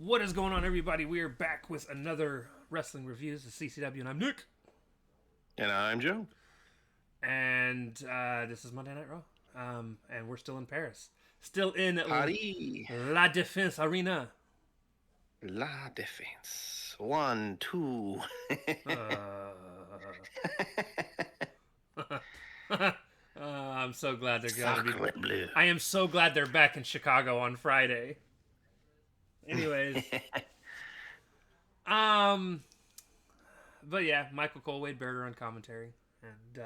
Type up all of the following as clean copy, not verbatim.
What is going on, everybody? We are back with another wrestling reviews of CCW, and I'm Nick. And I'm Joe. And this is Monday Night Raw, and we're still in Paris, still in Paris. La Défense Arena. La Défense. 1, 2. I'm so glad they're going to be. Sacre bleu. I am so glad they're back in Chicago on Friday. Anyways, but yeah, Michael Cole, Wade Barrett on commentary, and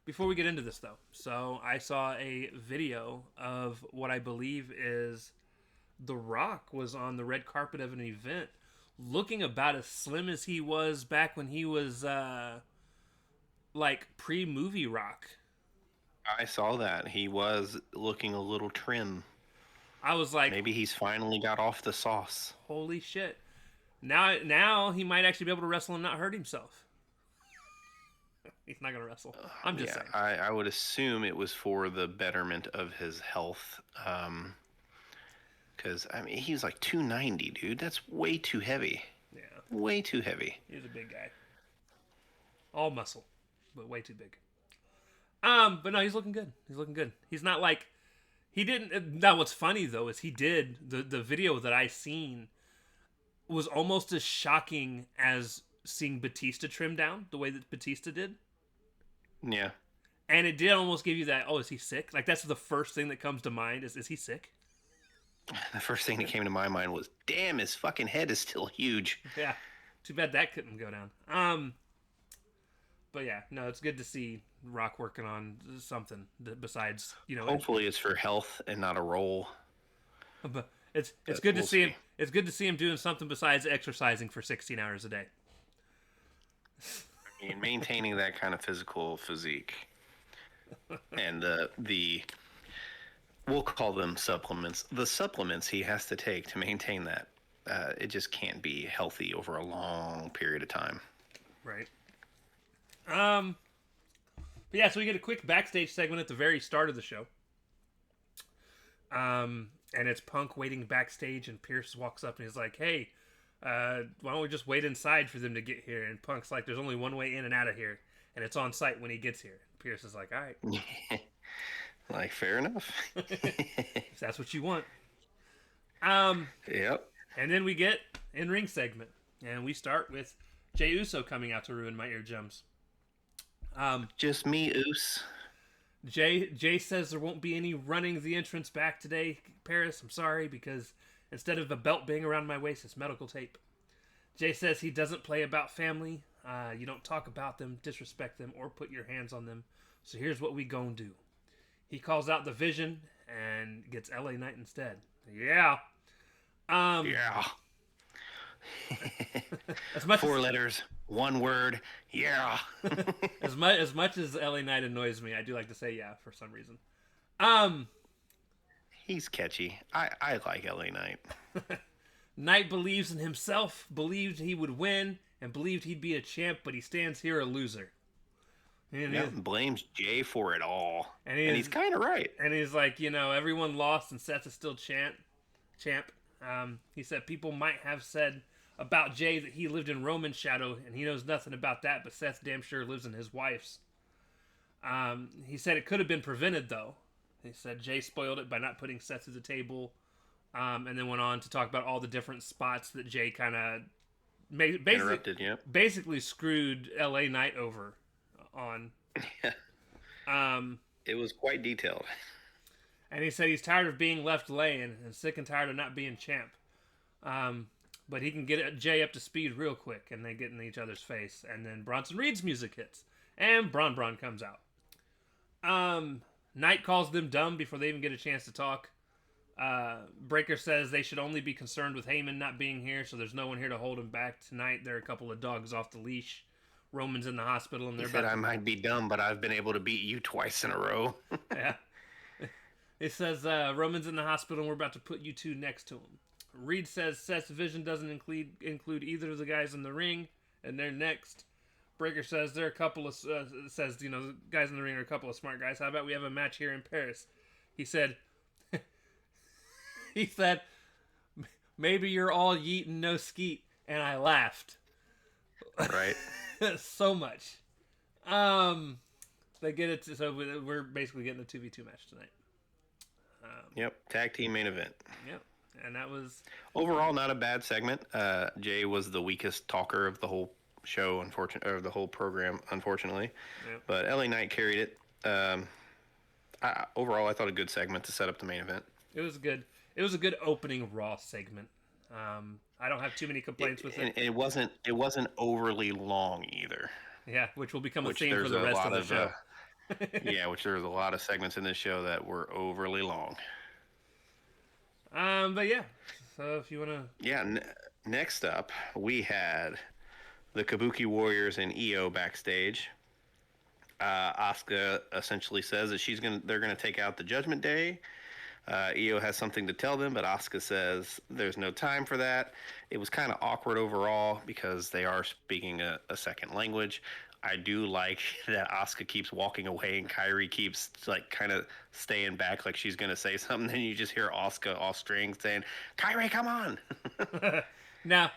before we get into this though, so I saw a video of what I believe is The Rock was on the red carpet of an event, looking about as slim as he was back when he was like pre-movie Rock. I saw that. He was looking a little trim. I was like, maybe he's finally got off the sauce. Holy shit. Now he might actually be able to wrestle and not hurt himself. He's not going to wrestle. I'm just saying. I would assume it was for the betterment of his health. Because, he's like 290, dude. That's way too heavy. Yeah. Way too heavy. He's a big guy. All muscle, but way too big. But no, he's looking good. He's not like... He didn't... Now, what's funny, though, is he did... The video that I seen was almost as shocking as seeing Batista trim down, the way that Batista did. Yeah. And it did almost give you that, oh, is he sick? Like, that's the first thing that comes to mind, is he sick? The first thing that came to my mind was, damn, his fucking head is still huge. Yeah. Too bad that couldn't go down. But yeah, no, it's good to see Rock working on something besides, Hopefully it's for health and not a role. But it's good to see him. It's good to see him doing something besides exercising for 16 hours a day. Maintaining that kind of physical physique, and the we'll call them supplements. The supplements he has to take to maintain that, it just can't be healthy over a long period of time. Right. But yeah, so we get a quick backstage segment at the very start of the show. And it's Punk waiting backstage, and Pierce walks up and he's like, "Hey, why don't we just wait inside for them to get here?" And Punk's like, "There's only one way in and out of here, and it's on site when he gets here." Pierce is like, "All right." Like, fair enough. If that's what you want. Yep. And then we get in-ring segment, and we start with Jey Uso coming out to ruin my eardrums. Just me, Oos. Jay says there won't be any running the entrance back today, Paris. I'm sorry, because instead of a belt being around my waist, it's medical tape. Jay says he doesn't play about family. You don't talk about them, disrespect them, or put your hands on them. So here's what we gon' do. He calls out the Vision and gets LA Knight instead. Yeah. Yeah. As much 4 letters, 1 word. Yeah. as much as LA Knight annoys me, I do like to say yeah for some reason. He's catchy. I like LA Knight. Knight believes in himself, believed he would win, and believed he'd be a champ, but he stands here a loser. And blames Jay for it all. And he's kind of right. And he's like, everyone lost and Seth is still champ. He said people might have said about Jay that he lived in Roman's shadow, and he knows nothing about that, but Seth damn sure lives in his wife's. He said it could have been prevented, though. He said Jay spoiled it by not putting Seth at the table, and then went on to talk about all the different spots that Jay kind of basically screwed LA Knight over on. It was quite detailed. And he said he's tired of being left laying and sick and tired of not being champ. But he can get Jay up to speed real quick, and they get in each other's face. And then Bronson Reed's music hits, and Braun comes out. Knight calls them dumb before they even get a chance to talk. Breaker says they should only be concerned with Heyman not being here, so there's no one here to hold him back tonight. There are a couple of dogs off the leash. Roman's in the hospital, and he said, I might be dumb, but I've been able to beat you twice in a row. Yeah. It says Roman's in the hospital, and we're about to put you two next to him. Reed says Seth's vision doesn't include either of the guys in the ring, and they're next. Breaker says they're a couple of the guys in the ring are a couple of smart guys. How about we have a match here in Paris? He said maybe you're all yeet and no skeet, and I laughed Right. so much. Um, they get it. So we're basically getting a 2v2 match tonight. Yep. Tag team main event. Yep, and that was Overall, not a bad segment. Jay was the weakest talker of the whole show, or the whole program, unfortunately. yep. But LA Knight carried it. Overall, I thought a good segment to set up the main event. It was good. It was a good opening Raw segment. I don't have too many complaints with it. And it wasn't overly long either. Yeah, which will become a Which theme for there's the a rest of lot the of show. yeah, which there's a lot of segments in this show that were overly long. But yeah. So if you wanna, Yeah. Next up, we had the Kabuki Warriors and EO backstage. Asuka essentially says that they're gonna take out the Judgment Day. EO has something to tell them, but Asuka says there's no time for that. It was kind of awkward overall because they are speaking a second language. I do like that Asuka keeps walking away and Kyrie keeps like kind of staying back like she's gonna say something. Then you just hear Asuka off strings saying, "Kyrie, come on!" now,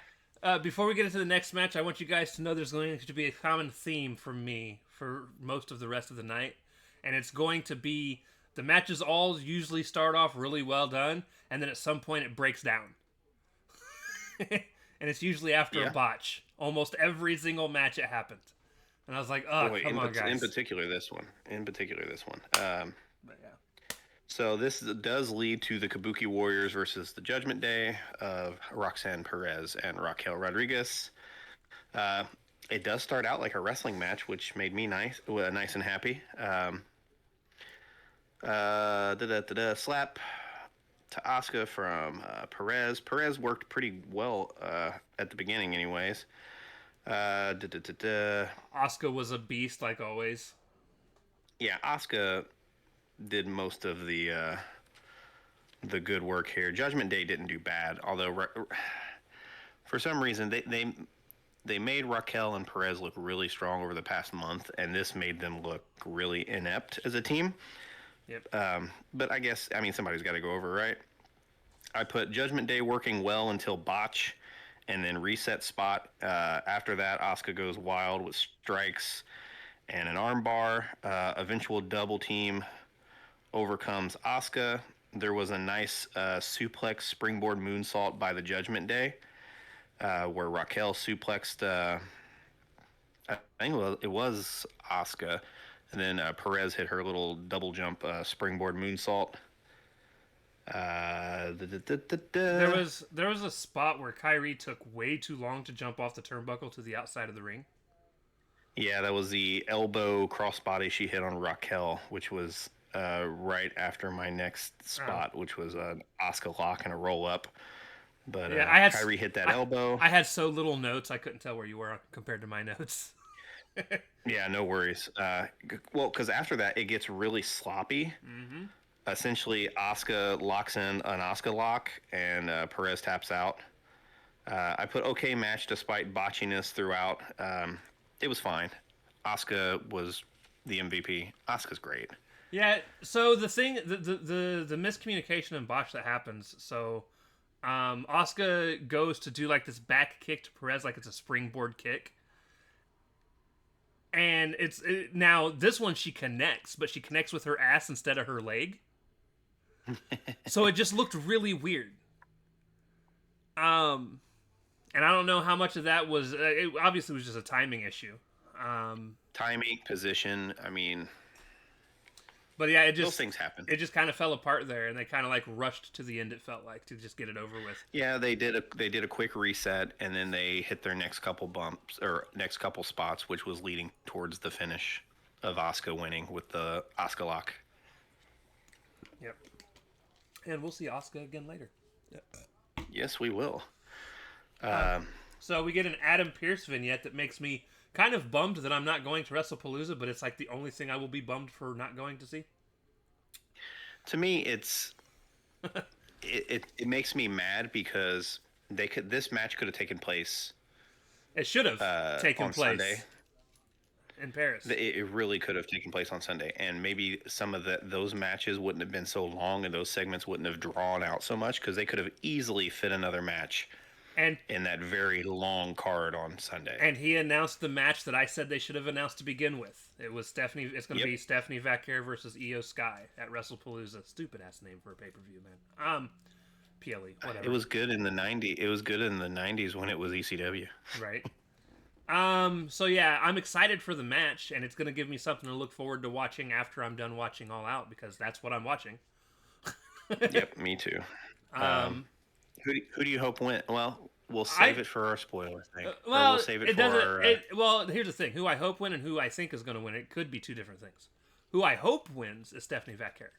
before we get into the next match, I want you guys to know there's going to be a common theme for me for most of the rest of the night, and it's going to be the matches all usually start off really well done, and then at some point it breaks down. And it's usually after a Yeah. botch. Almost every single match it happened. And I was like, oh, Wait, come on, in guys. particular this one. But yeah. So this does lead to the Kabuki Warriors versus the Judgment Day of Roxanne Perez and Raquel Rodriguez. Uh, it does start out like a wrestling match, which made me nice and happy. Slap to Asuka from Perez. Perez worked pretty well at the beginning, anyways. Asuka was a beast, like always. Yeah, Asuka did most of the good work here. Judgment Day didn't do bad, although for some reason they made Raquel and Perez look really strong over the past month, and this made them look really inept as a team. Yep. But I guess somebody's got to go over, right? I put Judgment Day working well until botch, and then reset spot. After that, Asuka goes wild with strikes and an armbar. Eventual double team overcomes Asuka. There was a nice suplex springboard moonsault by the Judgment Day, where Raquel suplexed. I think it was Asuka, and then Perez hit her little double jump springboard moonsault. There was a spot where Kyrie took way too long to jump off the turnbuckle to the outside of the ring. Yeah, that was the elbow crossbody she hit on Raquel, which was right after my next spot, which was an Asuka lock and a roll up. But yeah, Kyrie hit that elbow. I had so little notes, I couldn't tell where you were compared to my notes. Yeah, no worries. Well, because after that, it gets really sloppy. Mm-hmm. Essentially, Asuka locks in an Asuka lock, and Perez taps out. I put okay match despite botchiness throughout. It was fine. Asuka was the MVP. Asuka's great. Yeah. So the thing, the miscommunication and botch that happens. So, Asuka goes to do like this back kick to Perez, like it's a springboard kick. And now this one she connects, but she connects with her ass instead of her leg. So it just looked really weird. And I don't know how much of that was. It obviously was just a timing issue. Timing, position. But yeah, those things happen. It just kind of fell apart there, and they kind of like rushed to the end. It felt like to just get it over with. Yeah, they did a quick reset, and then they hit their next couple bumps or next couple spots, which was leading towards the finish of Asuka winning with the Asuka lock. Yep. And we'll see Asuka again later. Yes, we will. So we get an Adam Pearce vignette that makes me kind of bummed that I'm not going to WrestlePalooza, but it's like the only thing I will be bummed for not going to see. To me, it makes me mad because this match could have taken place. It should have taken on place Sunday. in Paris. It really could have taken place on Sunday, and maybe some of those matches wouldn't have been so long, and those segments wouldn't have drawn out so much because they could have easily fit another match And in that very long card on Sunday. and he announced the match that I said they should have announced to begin with. It was Stephanie. It's going to Yep. be Stephanie Vaquer versus Io Sky at WrestlePalooza. Stupid ass name for a pay per view, man. PLE, whatever. It was good in the '90s. It was good in the '90s when it was ECW. Right. So yeah, I'm excited for the match, and it's gonna give me something to look forward to watching after I'm done watching All Out, because that's what I'm watching. Yep, me too. Who do you hope win? Well, we'll save it for our spoiler thing. Or Well, we'll save it it for doesn't. our. Well, here's the thing: who I hope win and who I think is gonna win. It could be two different things. Who I hope wins is Stephanie Vaquer.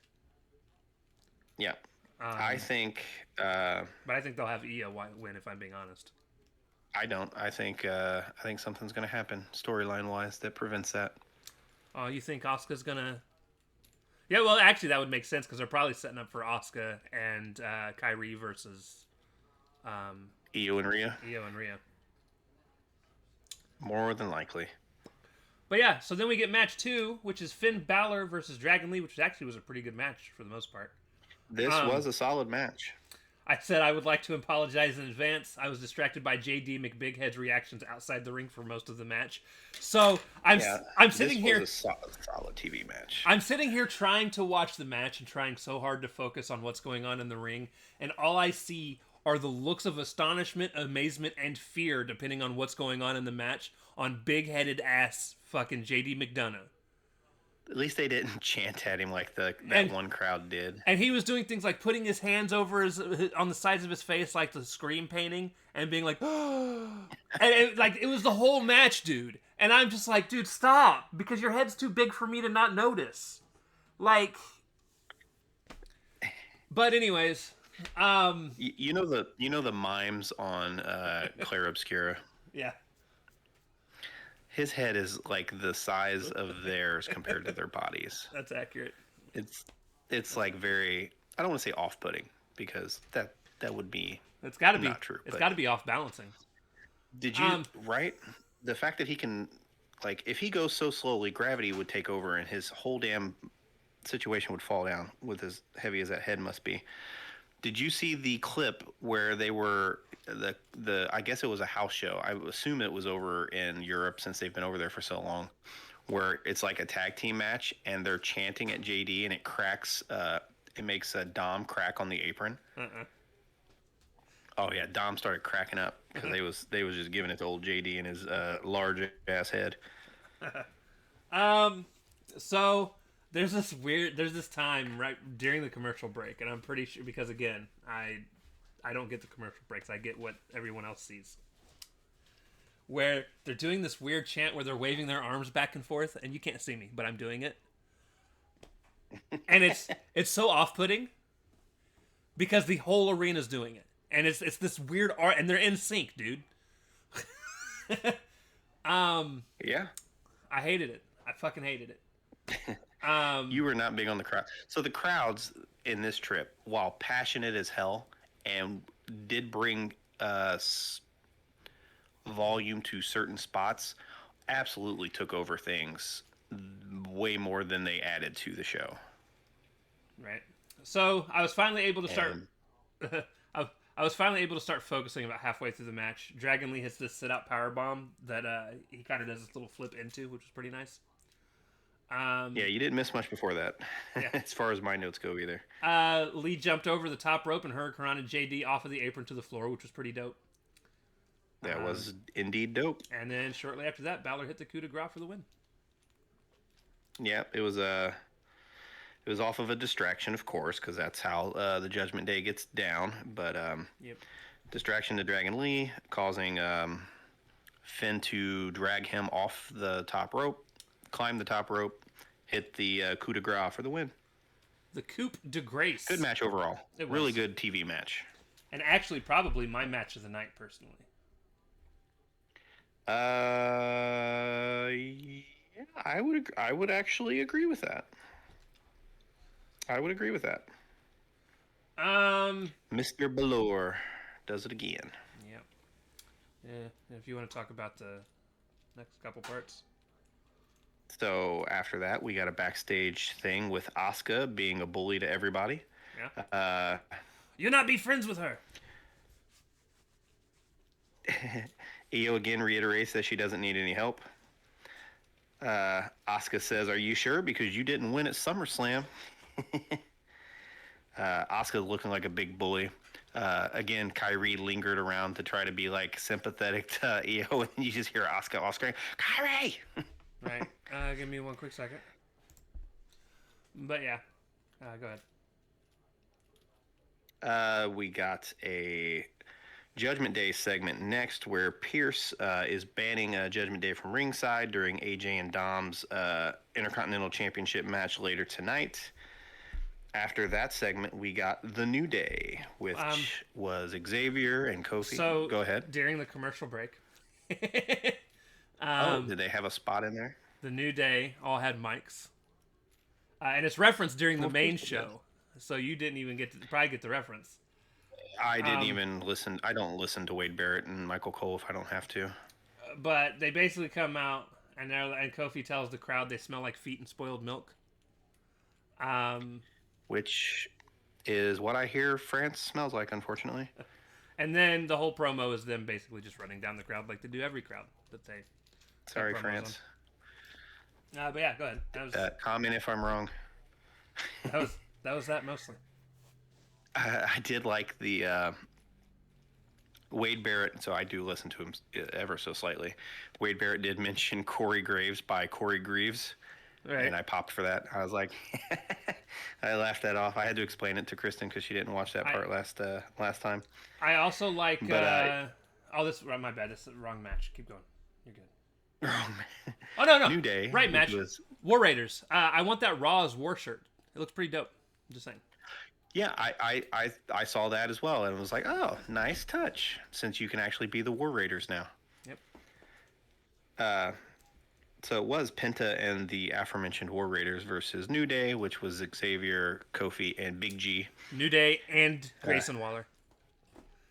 Yeah, I think. But I think they'll have Io win, if I'm being honest. I don't. I think something's going to happen storyline wise that prevents that. Oh, you think Asuka's gonna? Yeah, well, actually, that would make sense because they're probably setting up for Asuka and Kyrie versus Io and Rhea, Io and Rhea. more than likely. But yeah, so then we get match 2, which is Finn Balor versus Dragon Lee, which actually was a pretty good match for the most part. This was a solid match. I said I would like to apologize in advance. I was distracted by JD McBighead's reactions outside the ring for most of the match. So I'm sitting here. This was a solid TV match. I'm sitting here trying to watch the match and trying so hard to focus on what's going on in the ring, and all I see are the looks of astonishment, amazement, and fear, depending on what's going on in the match, on big-headed ass fucking JD McDonough. At least they didn't chant at him like that one crowd did. And he was doing things like putting his hands over on the sides of his face, like the scream painting, and being like, and it was the whole match, dude. And I'm just like, dude, stop, because your head's too big for me to not notice. Like, but anyways, you know the mimes on Claire Obscura. Yeah. His head is like the size of theirs compared to their bodies. That's accurate. It's like very, I don't want to say off-putting because that would be It's got to be not true. It's got to be off balancing. Did you right? The fact that he can, like, if he goes so slowly, gravity would take over and his whole damn situation would fall down with as heavy as that head must be. Did you see the clip where they were the I guess it was a house show. I assume it was over in Europe since they've been over there for so long, where it's like a tag team match and they're chanting at JD and it cracks. It makes a Dom crack on the apron. Oh yeah, Dom started cracking up because they was just giving it to old JD and his large ass head. So there's this time right during the commercial break, and I'm pretty sure, because again, I don't get the commercial breaks. I get what everyone else sees. Where they're doing this weird chant where they're waving their arms back and forth, and you can't see me, but I'm doing it. And it's so off-putting because the whole arena's doing it. And it's this weird art, and they're in sync, dude. Yeah. I hated it. I fucking hated it. You were not big on the crowd. So the crowds in this trip, while passionate as hell and did bring volume to certain spots, absolutely took over things way more than they added to the show. Right. So I was finally able to start. I was finally able to start focusing about halfway through the match. Dragon Lee hits this sit-out powerbomb that he kind of does this little flip into, which was pretty nice. Yeah, you didn't miss much before that, Yeah. as far as my notes go either. Lee jumped over the top rope and hurricane and JD off of the apron to the floor, which was pretty dope. That was indeed dope. And then shortly after that, Balor hit the coup de grace for the win. Yeah, it was off of a distraction, of course, because that's how the Judgment Day gets down. But Yep. distraction to Dragon Lee, causing Finn to drag him off the top rope, climb the top rope, hit the coup de grace for the win. The coup de grace. Good match overall. It was. Really good TV match. And actually, probably my match of the night, personally. Yeah, I would actually agree with that. I would agree with that. Mr. Balor does it again. Yeah. Yeah. If you want to talk about the next couple parts. So after that, we got a backstage thing with Asuka being a bully to everybody. Yeah. Uh, You'll not be friends with her. Io again reiterates that she doesn't need any help. Asuka says, "Are you sure? Because you didn't win at SummerSlam." Asuka's looking like a big bully. Again, Kyrie lingered around to try to be like sympathetic to Io, and you just hear Asuka off screen, Kyrie. Right. Give me one quick second. But yeah, go ahead. We got a Judgment Day segment next where Pierce is banning Judgment Day from ringside during AJ and Dom's Intercontinental Championship match later tonight. After that segment, we got The New Day, which was Xavier and Kofi. So go ahead. During the commercial break, did they have a spot in there? The New Day all had mics, and it's referenced during the main show. So you didn't even probably get the reference. I didn't even listen. I don't listen to Wade Barrett and Michael Cole if I don't have to. But they basically come out, and Kofi tells the crowd they smell like feet and spoiled milk. Which is what I hear France smells like, unfortunately. And then the whole promo is them basically just running down the crowd like they do every crowd that they. Sorry, France. But yeah, go ahead. Comment if I'm wrong. That was that mostly. I did like the Wade Barrett, so I do listen to him ever so slightly. Wade Barrett did mention Corey Graves by Corey Greaves. Right. And I popped for that. I was like, I laughed that off. I had to explain it to Kristen because she didn't watch that part last time. I also like. This my bad. This is the wrong match. Keep going. You're good. Wrong. Oh no. New Day. Right match. War Raiders. I want that Raw's war shirt. It looks pretty dope. I'm just saying. Yeah, I saw that as well and was like, oh, nice touch. Since you can actually be the War Raiders now. Yep. So it was Penta and the aforementioned War Raiders versus New Day, which was Xavier, Kofi, and Big G. New Day and Grayson Waller.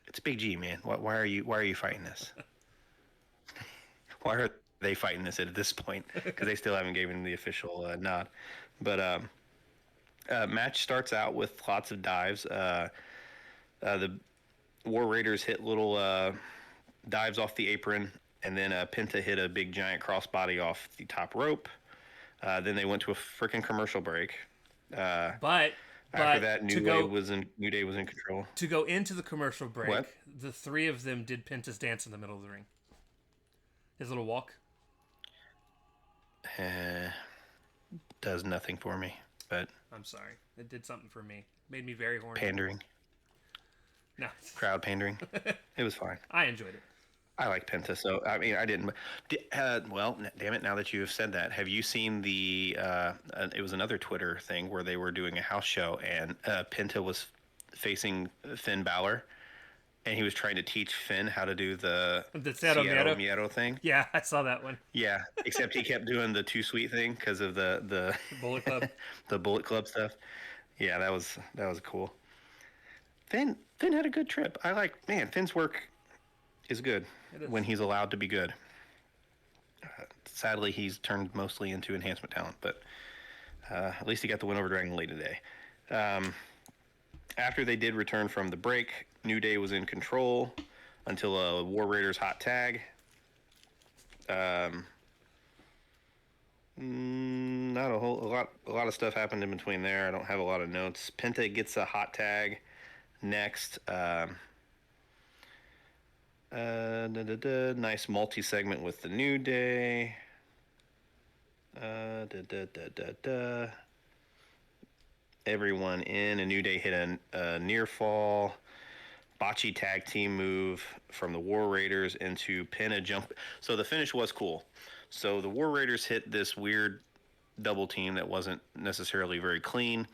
It's Big G, man. Why are you fighting this? Why are they fighting this at this point? Because they still haven't given the official nod. But match starts out with lots of dives. The War Raiders hit little dives off the apron. And then Penta hit a big giant crossbody off the top rope. Then they went to a freaking commercial break. But after that, New Day was in control. To go into the commercial break, What? The three of them did Penta's dance in the middle of the ring. His little walk. Does nothing for me, but I'm sorry. It did something for me. Made me very horny. Pandering. No. Crowd pandering. It was fine. I enjoyed it. I like Penta, so I mean, I didn't. Well, damn it! Now that you have said that, have you seen the? It was another Twitter thing where they were doing a house show, and Penta was facing Finn Balor, and he was trying to teach Finn how to do the Cero Miedo thing. Yeah, I saw that one. Yeah, except he kept doing the Too Sweet thing because of the Bullet Club, the Bullet Club stuff. Yeah, that was cool. Finn had a good trip. Finn's work is good when he's allowed to be good. Sadly, he's turned mostly into enhancement talent, but at least he got the win over Dragon Lee today. After they did return from the break, New Day was in control until a War Raiders hot tag. Not a lot of stuff happened in between there. I don't have a lot of notes. Penta gets a hot tag next. Nice multi-segment with the New Day. Everyone in. A New Day hit a near fall. Bocce tag team move from the War Raiders into pin a jump. So the finish was cool. So the War Raiders hit this weird double team that wasn't necessarily very clean.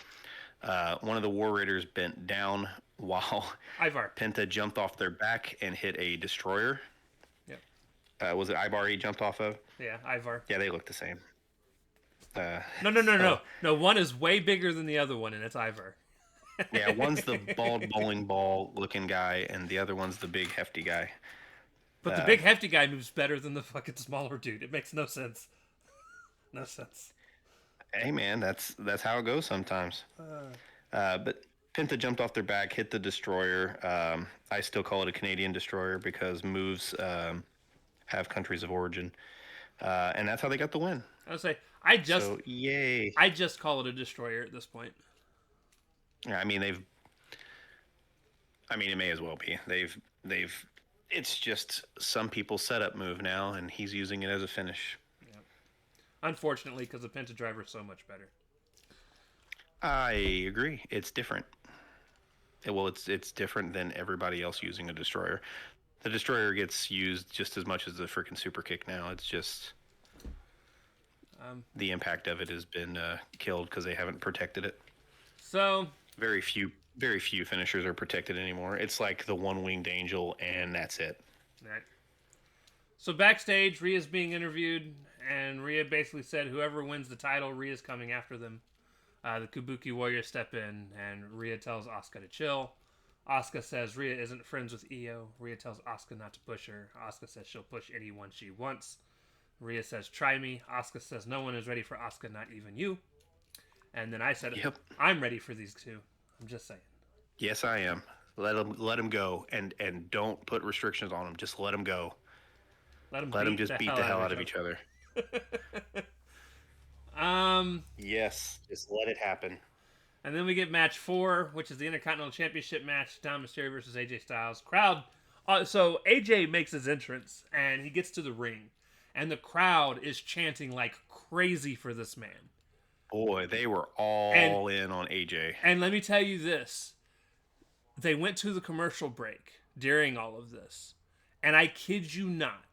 One of the War Raiders bent down while Ivar Penta jumped off their back and hit a destroyer. Yep. Was it Ivar he jumped off of? Yeah, Ivar. Yeah, they look the same. No. One is way bigger than the other one, and it's Ivar. Yeah, one's the bald bowling ball looking guy, and the other one's the big hefty guy. But the big hefty guy moves better than the fucking smaller dude. It makes no sense. No sense. Hey man, that's how it goes sometimes. But Penta jumped off their back, hit the destroyer. I still call it a Canadian destroyer because moves have countries of origin, and that's how they got the win. I would say So yay! I just call it a destroyer at this point. I mean they've. I mean it may as well be. They've. It's just some people's setup move now, and he's using it as a finish. Yeah. Unfortunately, because the Penta driver is so much better. I agree. It's different. Well, it's different than everybody else using a destroyer. The destroyer gets used just as much as the freaking super kick now. It's just the impact of it has been killed because they haven't protected it. So very few finishers are protected anymore. It's like the one winged angel, and that's it. Right. So backstage, Rhea's being interviewed, and Rhea basically said whoever wins the title, Rhea's coming after them. The Kabuki Warriors step in, and Rhea tells Asuka to chill. Asuka says Rhea isn't friends with Io. Rhea tells Asuka not to push her. Asuka says she'll push anyone she wants. Rhea says, try me. Asuka says no one is ready for Asuka, not even you. And then I said, Yep. I'm ready for these two. I'm just saying. Yes, I am. Let them go, and don't put restrictions on them. Just let them go. Let them just beat the hell out of each other. Yes, just let it happen. And then we get match 4, which is the Intercontinental Championship match: Dom Mysterio versus AJ Styles. Crowd. So AJ makes his entrance, and he gets to the ring, and the crowd is chanting like crazy for this man. Boy, they were all in on AJ. And let me tell you this: they went to the commercial break during all of this, and I kid you not,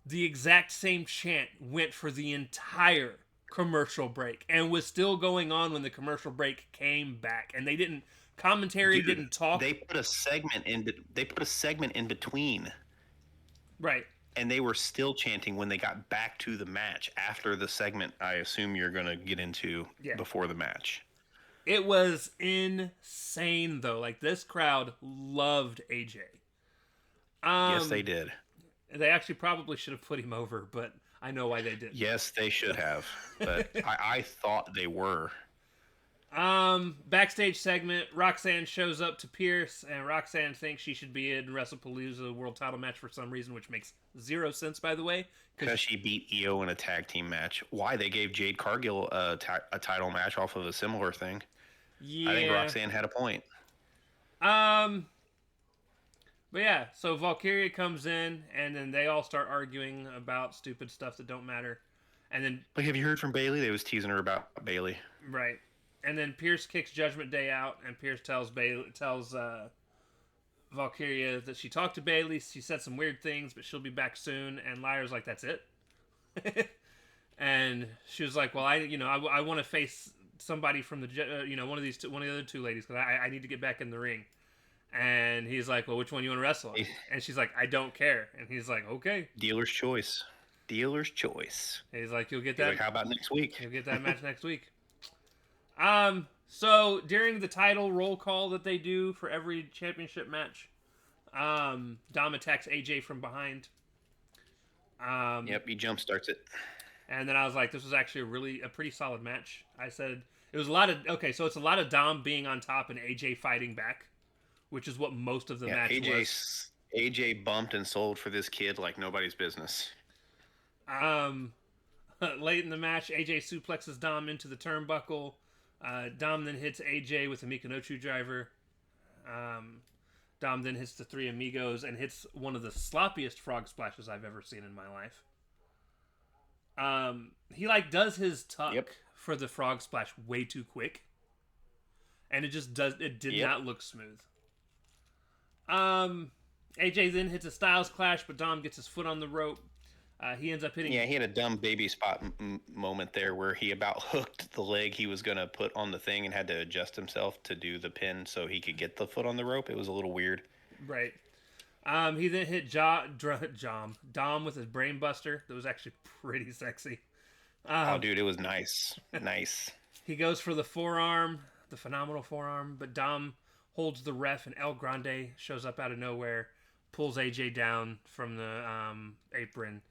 the exact same chant went for the entire commercial break and was still going on when the commercial break came back. And they didn't didn't talk. They put a segment in between. Right. And they were still chanting when they got back to the match after the segment I assume you're going to get into before the match. It was insane though. Like, this crowd loved AJ. Yes, they did. They actually probably should have put him over, but I know why they didn't. Yes, they should have, but I thought they were. Backstage segment, Roxanne shows up to Pierce, and Roxanne thinks she should be in WrestlePalooza World Title match for some reason, which makes zero sense, by the way. Because she beat Io in a tag team match. Why? They gave Jade Cargill a title match off of a similar thing. Yeah. I think Roxanne had a point. But yeah, so Valkyria comes in, and then they all start arguing about stupid stuff that don't matter. And then, like, have you heard from Bayley? They was teasing her about Bayley. Right. And then Pierce kicks Judgment Day out, and Pierce tells Valkyria that she talked to Bayley. She said some weird things, but she'll be back soon. And Lyra's like, "That's it." And she was like, "Well, I want to face somebody from the one of the other two ladies, because I need to get back in the ring." And he's like, "Well, which one you want to wrestle?" And she's like, "I don't care." And he's like, "Okay." Dealer's choice. Dealer's choice. And he's like, "You'll get that." Like, how about next week? You'll get that match next week. So during the title roll call that they do for every championship match, Dom attacks AJ from behind. Yep, he jump starts it. And then I was like, this was actually a pretty solid match. I said it was it's a lot of Dom being on top and AJ fighting back, which is what most of the match was. AJ bumped and sold for this kid like nobody's business. Late in the match, AJ suplexes Dom into the turnbuckle. Dom then hits AJ with a Michinoku driver. Dom then hits the Three Amigos and hits one of the sloppiest frog splashes I've ever seen in my life. He does his tuck for the frog splash way too quick, and it did not look smooth. AJ then hits a Styles Clash, but Dom gets his foot on the rope. He ends up hitting... Yeah, he had a dumb baby spot moment there where he about hooked the leg he was going to put on the thing and had to adjust himself to do the pin so he could get the foot on the rope. It was a little weird. Right. He then hit Dom with his brain buster. That was actually pretty sexy. Oh, dude, it was nice. Nice. He goes for the forearm, the phenomenal forearm, but Dom holds the ref, and El Grande shows up out of nowhere, pulls AJ down from the apron,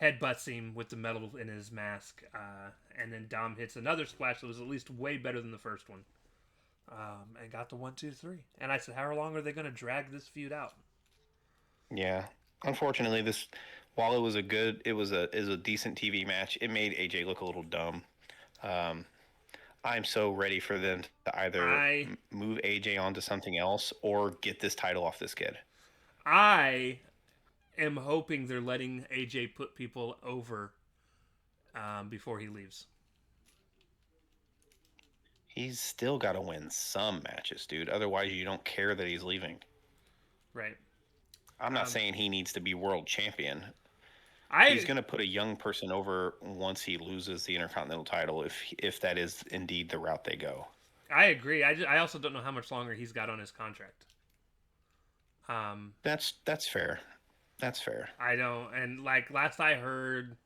headbutts him with the metal in his mask, and then Dom hits another splash that was at least way better than the first one, and got the 1, 2, 3. And I said, how long are they going to drag this feud out? Yeah. Unfortunately, this while it was a decent TV match. It made AJ look a little dumb. Um, I'm so ready for them to either I move AJ onto something else or get this title off this kid. I am hoping they're letting AJ put people over before he leaves. He's still got to win some matches, dude. Otherwise, you don't care that he's leaving. Right. I'm not saying he needs to be world champion. I He's going to put a young person over once he loses the Intercontinental title, if that is indeed the route they go. I agree. I also don't know how much longer he's got on his contract. That's fair. That's fair. I don't. And like last I heard,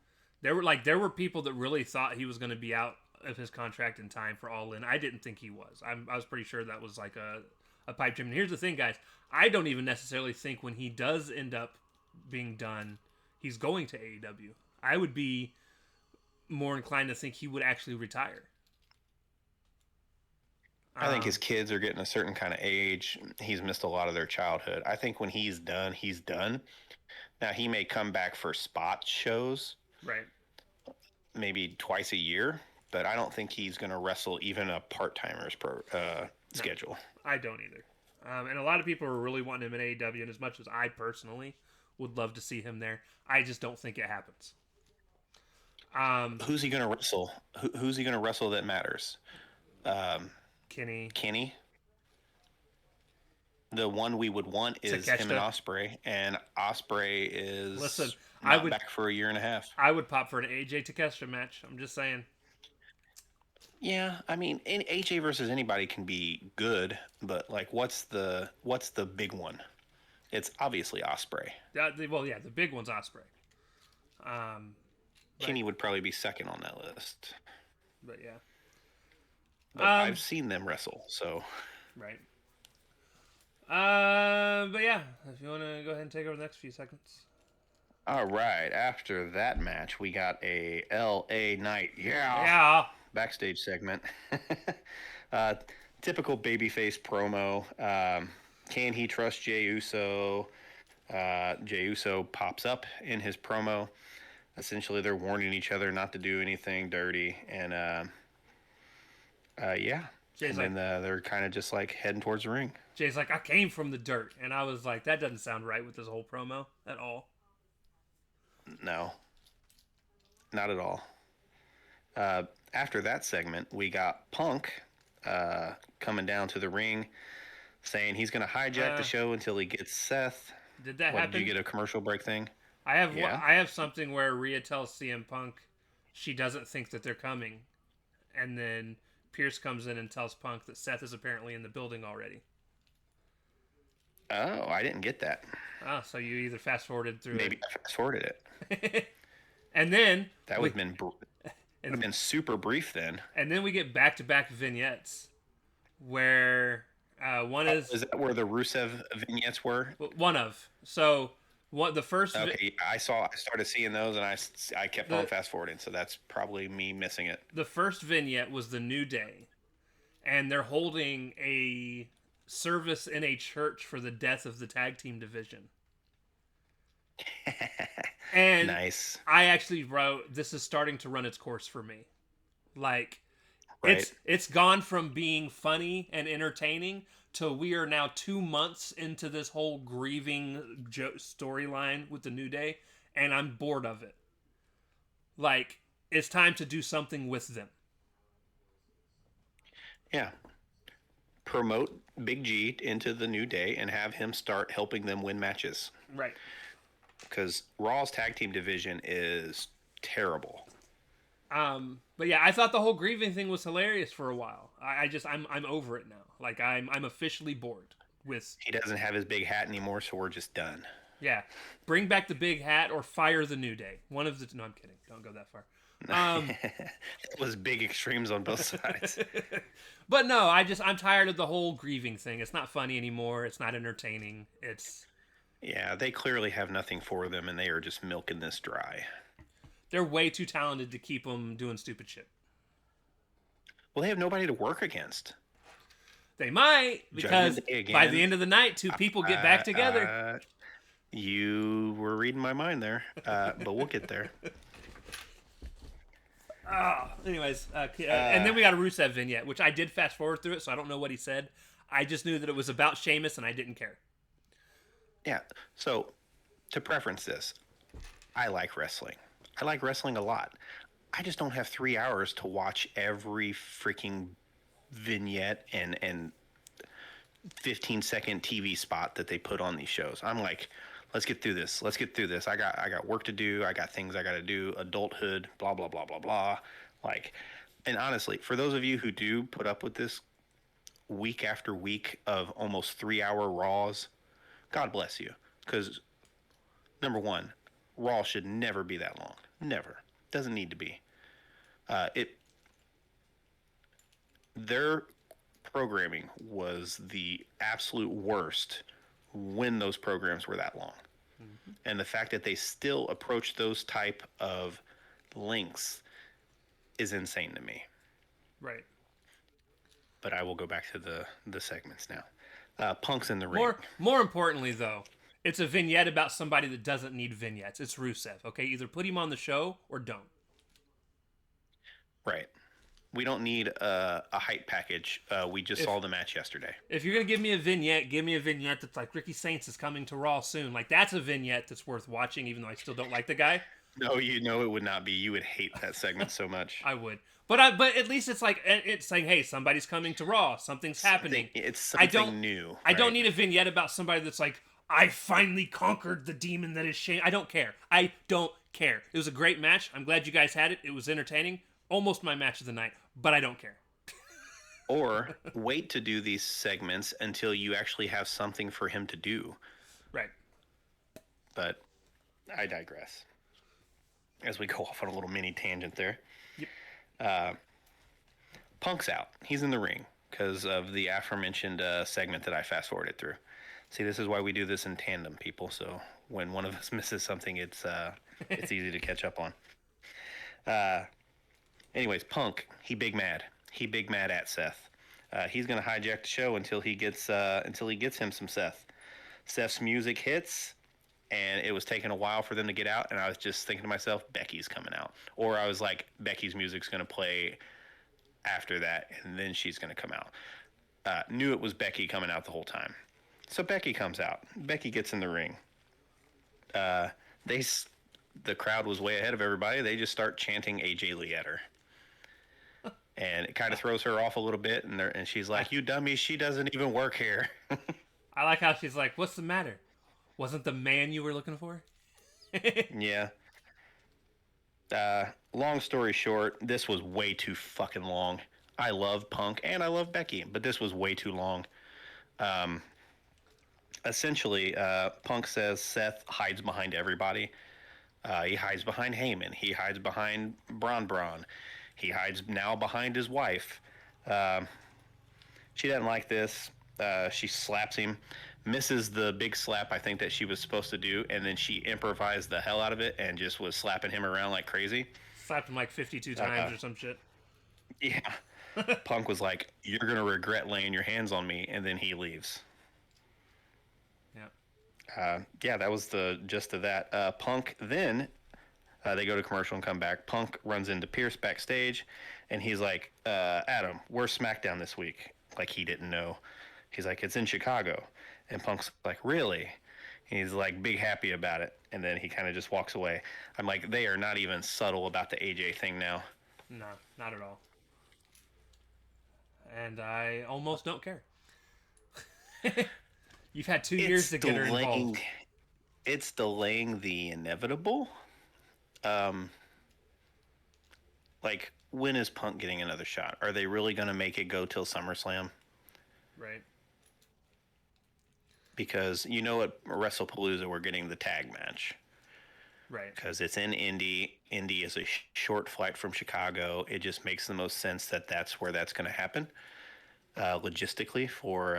there were people that really thought he was going to be out of his contract in time for All In. I didn't think he was. I was pretty sure that was like a pipe dream. And here's the thing, guys. I don't even necessarily think when he does end up being done, he's going to AEW. I would be more inclined to think he would actually retire. I think his kids are getting a certain kind of age. He's missed a lot of their childhood. I think when he's done, he's done. Now, he may come back for spot shows. Right. Maybe twice a year, but I don't think he's going to wrestle even a part-timer's schedule. I don't either. And a lot of people are really wanting him in AEW, and as much as I personally would love to see him there, I just don't think it happens. Who's he going to wrestle? Who's he going to wrestle that matters? Kenny. The one we would want is Takeshita. him and Ospreay, and Ospreay is back for a year and a half. I would pop for an AJ Takeshita match. I'm just saying. Yeah, I mean, AJ versus anybody can be good, but like, what's the big one? It's obviously Ospreay. The big one's Ospreay. Kenny would probably be second on that list. But yeah. But I've seen them wrestle, so. Right. But yeah, if you want to go ahead and take over the next few seconds. All right. After that match, we got a LA Knight. Yeah. Backstage segment. Typical babyface promo. Can he trust Jey Uso? Jey Uso pops up in his promo. Essentially, they're warning each other not to do anything dirty, and yeah. Jay's and then they're kind of just like heading towards the ring. Jay's like, I came from the dirt, and I was like, that doesn't sound right with this whole promo at all. No, not at all. After that segment, we got Punk coming down to the ring, saying he's going to hijack the show until he gets Seth. Did that happen? Did you get a commercial break thing? I have something where Rhea tells CM Punk she doesn't think that they're coming, and then Pierce comes in and tells Punk that Seth is apparently in the building already. Oh, I didn't get that. Oh, so you either fast forwarded through Maybe I fast forwarded it. And then that would have been super brief then. And then we get back-to-back vignettes where one is that where the Rusev vignettes were? One of. So the first. Okay, I started seeing those, and I kept on fast forwarding. So that's probably me missing it. The first vignette was the New Day, and they're holding a service in a church for the death of the tag team division. And nice. I actually wrote, this is starting to run its course for me. Like, right. It's gone from being funny and entertaining to we are now 2 months into this whole grieving storyline with the New Day, and I'm bored of it. Like, it's time to do something with them. Yeah. Promote Big G into the New Day and have him start helping them win matches. Right. Because Raw's tag team division is terrible. But yeah, I thought the whole grieving thing was hilarious for a while. I'm over it now. Like I'm officially bored with. He doesn't have his big hat anymore, so we're just done. Yeah, bring back the big hat or fire the New Day. One of the. No, I'm kidding. Don't go that far. It was big extremes on both sides. But no, I'm tired of the whole grieving thing. It's not funny anymore. It's not entertaining. It's. Yeah, they clearly have nothing for them, and they are just milking this dry. They're way too talented to keep them doing stupid shit. Well, they have nobody to work against. They might, because Judgment Day by the again. end of the night, two people get back together. You were reading my mind there, but we'll get there. Anyways, and then we got a Rusev vignette, which I did fast forward through it, so I don't know what he said. I just knew that it was about Sheamus, and I didn't care. Yeah. So, to preference this, I like wrestling. I like wrestling a lot. I just don't have 3 hours to watch every freaking vignette and 15-second TV spot that they put on these shows. I'm like, let's get through this. Let's get through this. I got work to do. I got things I got to do. Adulthood. Blah blah blah blah blah. Like, and honestly, for those of you who do put up with this week after week of almost 3 hour Raws, God bless you. Because number one, Raw should never be that long. Never. Doesn't need to be. Their programming was the absolute worst when those programs were that long. Mm-hmm. And the fact that they still approach those type of lengths is insane to me. Right. But I will go back to the segments now. Punk's in the ring. More importantly, though, it's a vignette about somebody that doesn't need vignettes. It's Rusev, okay? Either put him on the show or don't. Right. We don't need a hype package. We just saw the match yesterday. If you're going to give me a vignette that's like Ricky Saints is coming to Raw soon. Like, that's a vignette that's worth watching, even though I still don't like the guy. No, you know it would not be. You would hate that segment so much. I would. But at least it's like, it's saying, hey, somebody's coming to Raw. Something's happening. It's something new. Right? I don't need a vignette about somebody that's like, I finally conquered the demon that is shame. I don't care. I don't care. It was a great match. I'm glad you guys had it. It was entertaining. Almost my match of the night. But I don't care. Or wait to do these segments until you actually have something for him to do. Right. But I digress. As we go off on a little mini tangent there. Yep. Punk's out. He's in the ring because of the aforementioned segment that I fast forwarded through. See, this is why we do this in tandem, people. So when one of us misses something, it's easy to catch up on. Anyways, Punk, he big mad at Seth. He's gonna hijack the show until he gets him some Seth. Seth's music hits, and it was taking a while for them to get out. And I was just thinking to myself, Becky's coming out, or I was like, Becky's music's gonna play after that, and then she's gonna come out. Knew it was Becky coming out the whole time. So Becky comes out. Becky gets in the ring. The crowd was way ahead of everybody. They just start chanting AJ Lee at her. And it kind of throws her off a little bit, and she's like, "You dummy, she doesn't even work here." I like how she's like, "What's the matter? Wasn't the man you were looking for?" Yeah. Long story short, this was way too fucking long. I love Punk and I love Becky, but this was way too long. Essentially, Punk says Seth hides behind everybody. He hides behind Heyman. He hides behind Braun. He hides now behind his wife. She doesn't like this. She slaps him, misses the big slap I think that she was supposed to do, and then she improvised the hell out of it and just was slapping him around like crazy. Slapped him like 52 times or some shit. Yeah. Punk was like, "You're going to regret laying your hands on me," and then he leaves. Yeah, that was the gist of that. Punk then, they go to commercial and come back. Punk runs into Pierce backstage, and he's like, Adam, where's SmackDown this week? Like he didn't know. He's like, it's in Chicago. And Punk's like, really? He's like, big happy about it. And then he kind of just walks away. I'm like, they are not even subtle about the AJ thing now. No, not at all. And I almost don't care. You've had 2 years to get her involved. It's delaying the inevitable. Like, when is Punk getting another shot? Are they really going to make it go till SummerSlam? Right. Because you know at WrestlePalooza we're getting the tag match. Right. Because it's in Indy. Indy is a short flight from Chicago. It just makes the most sense that that's where that's going to happen. Logistically for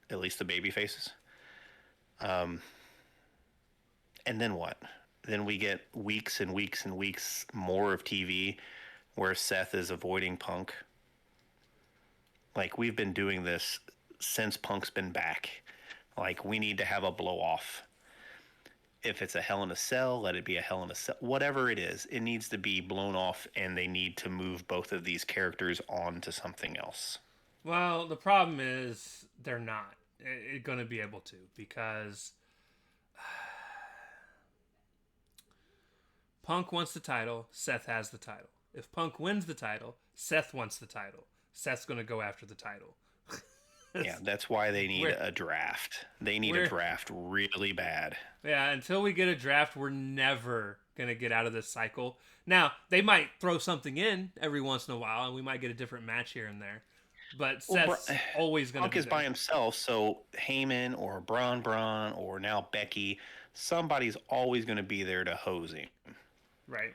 at least the baby faces. And then what? then we get weeks and weeks and weeks more of TV where Seth is avoiding Punk. Like, we've been doing this since Punk's been back. Like, we need to have a blow off. If it's a Hell in a Cell, let it be a Hell in a Cell. Whatever it is, it needs to be blown off, and they need to move both of these characters on to something else. Well, the problem is they're not going to be able to, because Punk wants the title, Seth has the title. If Punk wins the title, Seth wants the title. Seth's going to go after the title. Yeah, that's why they need a draft. They need a draft really bad. Yeah, until we get a draft, we're never going to get out of this cycle. Now, they might throw something in every once in a while, and we might get a different match here and there. But Seth's always going to be Punk is by himself, so Heyman or Braun or now Becky, somebody's always going to be there to hose him. Right.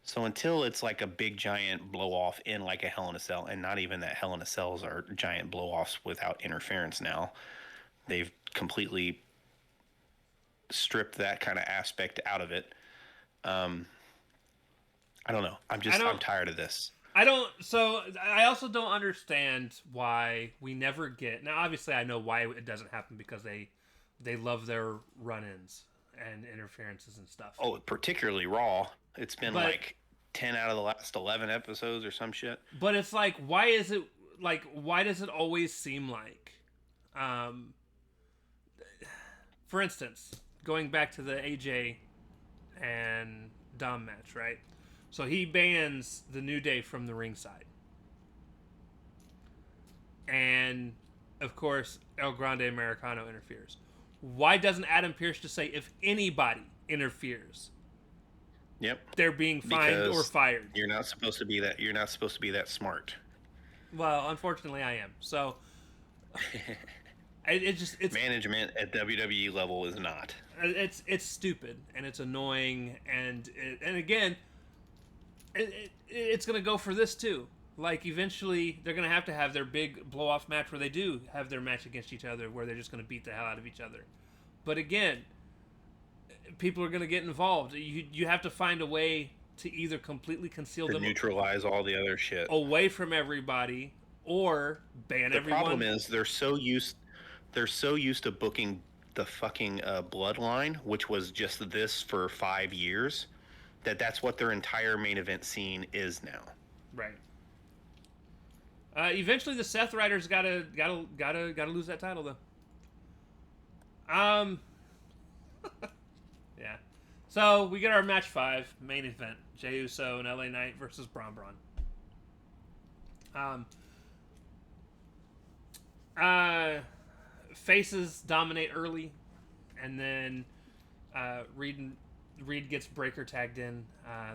So until it's like a big giant blow off in like a Hell in a Cell, and not even that Hell in a Cells are giant blow offs without interference now, they've completely stripped that kind of aspect out of it. I don't know. I'm tired of this. I also don't understand why we never get. Now, obviously, I know why it doesn't happen, because they love their run-ins and interferences and stuff. Oh, particularly Raw. It's been like 10 out of the last 11 episodes or some shit. But it's like, why does it always seem like, for instance, going back to the AJ and Dom match, right? So he bans the New Day from the ringside. And, of course, El Grande Americano interferes. Why doesn't Adam Pearce just say, if anybody interferes, yep, they're being fined or fired? You're not supposed to be that. You're not supposed to be that smart. Well, unfortunately, I am. So it's management at WWE level is not. It's stupid, and it's annoying, and again, it's gonna go for this too. Like, eventually, they're gonna have to have their big blow off match where they do have their match against each other, where they're just gonna beat the hell out of each other. But again, people are gonna get involved. You have to find a way to either completely conceal them, neutralize all the other shit away from everybody, or ban everyone. The problem is they're so used to booking the fucking Bloodline, which was just this for 5 years, that's what their entire main event scene is now. Right. Eventually, the Seth Riders gotta lose that title, though. Yeah. So we get our match 5 main event: Jey Uso and LA Knight versus Braun. Faces dominate early, and then Reed gets Breaker tagged in.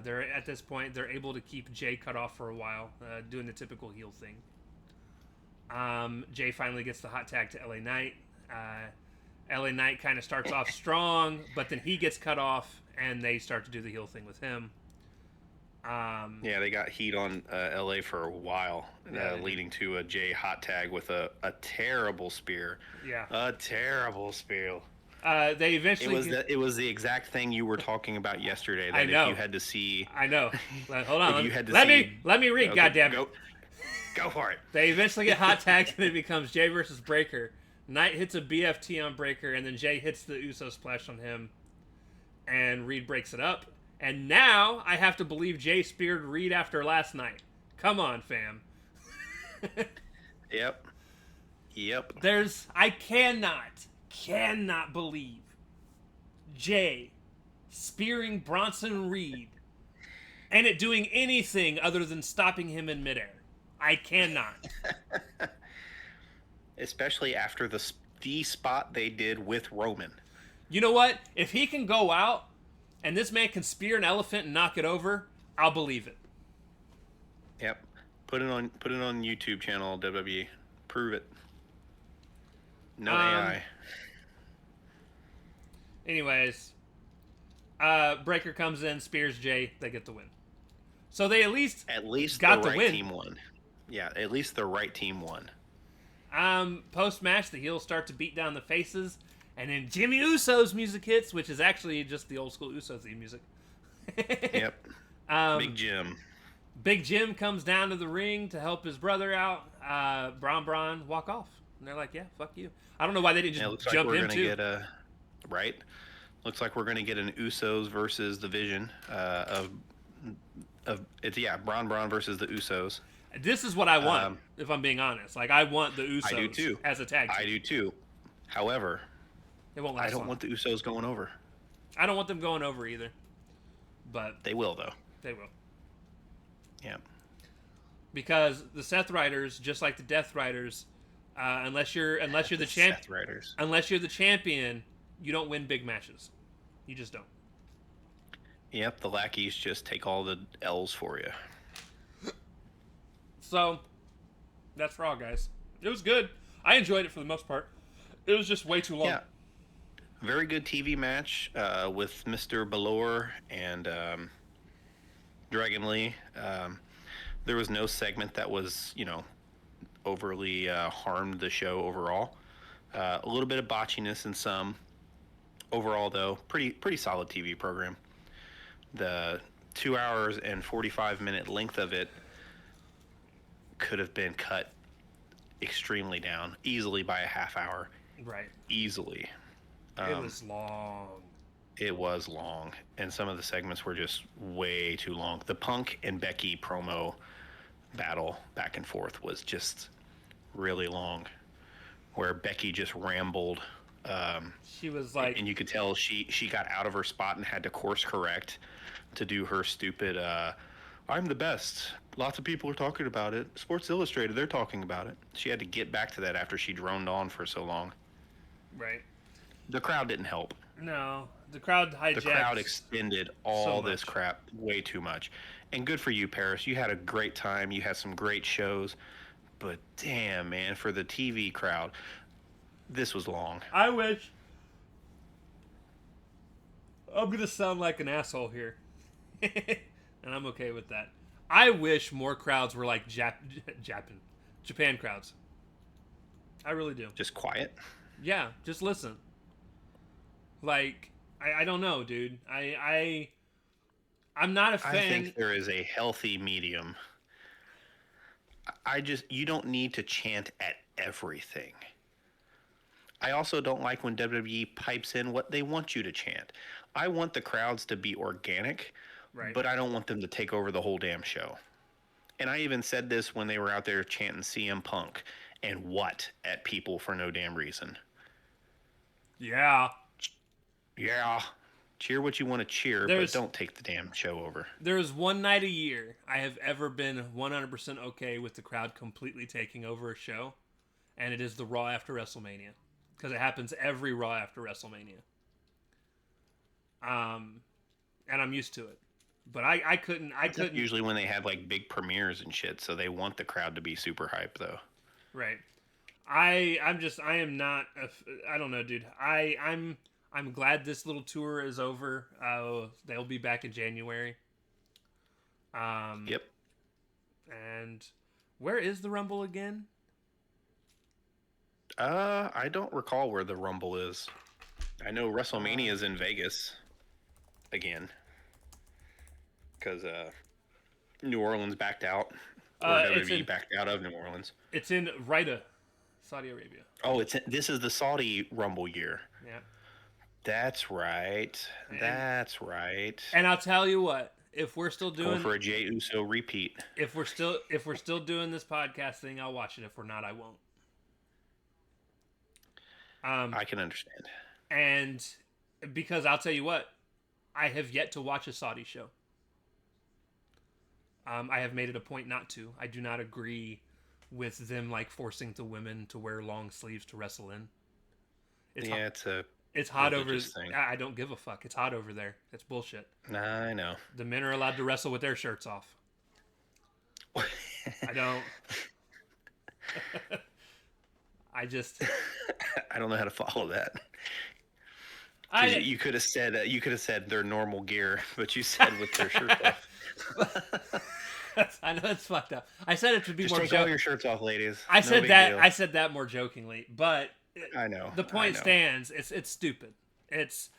They're at this point, they're able to keep Jey cut off for a while, doing the typical heel thing. Jey finally gets the hot tag to LA Knight. LA Knight kind of starts off strong, but then he gets cut off, and they start to do the heel thing with him. Yeah, they got heat on LA for a while, leading to a Jey hot tag with a terrible spear. Yeah, a terrible spear. They eventually. It was the exact thing you were talking about yesterday. That I know. If you had to see. I know. Hold on. You had to let me read. Okay, goddammit. Go for it. They eventually get hot tagged, and it becomes Jey versus Breaker. Knight hits a BFT on Breaker, and then Jey hits the Uso splash on him, and Reed breaks it up. And now I have to believe Jey speared Reed after last night. Come on, fam. Yep. I cannot believe Jey spearing Bronson Reed and it doing anything other than stopping him in midair. I cannot. Especially after the spot they did with Roman. You know what? If he can go out and this man can spear an elephant and knock it over, I'll believe it. Yep. Put it on YouTube channel, WWE. Prove it. No AI. Anyways, Breaker comes in, spears Jey, they get the win. So they at least got the win. Team won. Yeah, at least the right team won. Post-match, the heels start to beat down the faces, And then Jimmy Uso's music hits, which is actually just the old school Uso theme music. Yep. Big Jim. Big Jim comes down to the ring to help his brother out. Braun walk off. And they're like, yeah, fuck you. I don't know why they didn't just jump we're in gonna too. Get a, right? Looks like we're going to get an Usos versus the Vision Braun versus the Usos. This is what I want, if I'm being honest. Like, I want the Usos I do too. as a tag team. I do too. However, it won't last I don't long. want the Usos going over. I don't want them going over either. But they will, though. They will. Yeah. Because the Seth Riders, just like the Death Riders, unless you're the champ, unless you're the champion, you don't win big matches. You just don't. Yep, the lackeys just take all the L's for you. So, that's Raw, guys. It was good. I enjoyed it for the most part. It was just way too long. Yeah. Very good TV match with Mr. Balor and Dragon Lee. There was no segment that was, overly harmed the show overall. A little bit of botchiness in some. Overall, though, pretty solid TV program. The 2 hours and 45-minute length of it could have been cut extremely down, easily by a half hour. Right. Easily. It was long. It was long, and some of the segments were just way too long. The Punk and Becky promo battle back and forth was just really long, where Becky just rambled. She was like, and you could tell she got out of her spot and had to course correct to do her stupid I'm the best, lots of people are talking about it, Sports Illustrated, they're talking about it. She had to get back to that after she droned on for so long. Right. The crowd didn't help. No, the crowd hijacked. The crowd extended all this crap way too much. And good for you, Paris, you had a great time, you had some great shows, but damn, man, for the TV crowd, this was long. I wish. I'm gonna sound like an asshole here, and I'm okay with that. I wish more crowds were like Japan crowds. I really do. Just quiet. Yeah, just listen. Like, I don't know, dude. I'm not a fan. I think there is a healthy medium. You don't need to chant at everything. I also don't like when WWE pipes in what they want you to chant. I want the crowds to be organic, right, but I don't want them to take over the whole damn show. And I even said this when they were out there chanting CM Punk and what at people for no damn reason. Yeah. Yeah. Cheer what you want to cheer, but don't take the damn show over. There's one night a year I have ever been 100% okay with the crowd completely taking over a show, and it is the Raw after WrestleMania. Because it happens every Raw after WrestleMania. And I'm used to it. But I couldn't. Usually when they have like big premieres and shit, so they want the crowd to be super hyped, though. Right. I am not. I don't know, dude. I'm glad this little tour is over. They'll be back in January. Yep. And where is the Rumble again? I don't recall where the Rumble is. I know WrestleMania is in Vegas again. Because New Orleans backed out. Or WWE backed out of New Orleans. It's in Riyadh, Saudi Arabia. Oh, this is the Saudi Rumble year. Yeah. That's right. That's right. And I'll tell you what, if we're still doing going for a Jey Uso repeat. If we're still doing this podcast thing, I'll watch it. If we're not, I won't. I can understand. And because I'll tell you what, I have yet to watch a Saudi show. I have made it a point not to. I do not agree with them like forcing the women to wear long sleeves to wrestle in. It's hot over. I don't give a fuck. It's hot over there. It's bullshit. Nah, I know. The men are allowed to wrestle with their shirts off. I don't. I don't know how to follow that. You could have said their normal gear, but you said with their shirt off. I know it's fucked up. I said it to be just more. Take all your shirts off, ladies. I said that more jokingly, but I know. The point stands. It's stupid.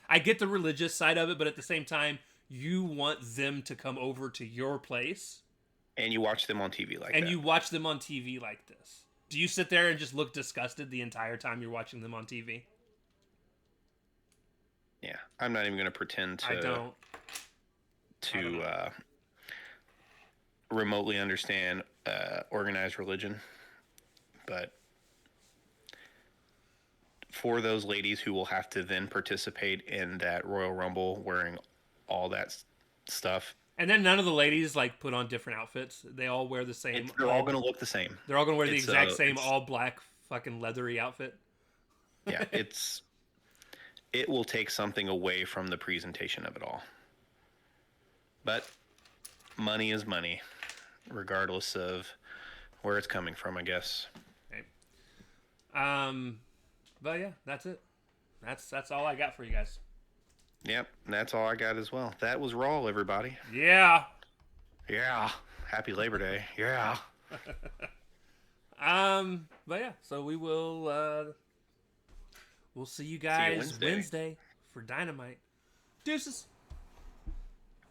I get the religious side of it, but at the same time, you want them to come over to your place, And you watch them on TV like that. and you watch them on TV like this. Do you sit there and just look disgusted the entire time you're watching them on TV? Yeah, I'm not even going to pretend to. I don't. Remotely understand organized religion, but for those ladies who will have to then participate in that Royal Rumble wearing all that stuff, And then none of the ladies like put on different outfits. They all wear the same. they're all going to look the same. They're all going to wear the exact same all black fucking leathery outfit. Yeah, it will take something away from the presentation of it all. But money is money, regardless of where it's coming from, I guess. Okay. But yeah, that's it. That's all I got for you guys. Yep, that's all I got as well. That was Raw, everybody. Yeah. Yeah. Happy Labor Day. Yeah. But yeah, so we'll see you guys Wednesday for Dynamite. Deuces.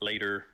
Later.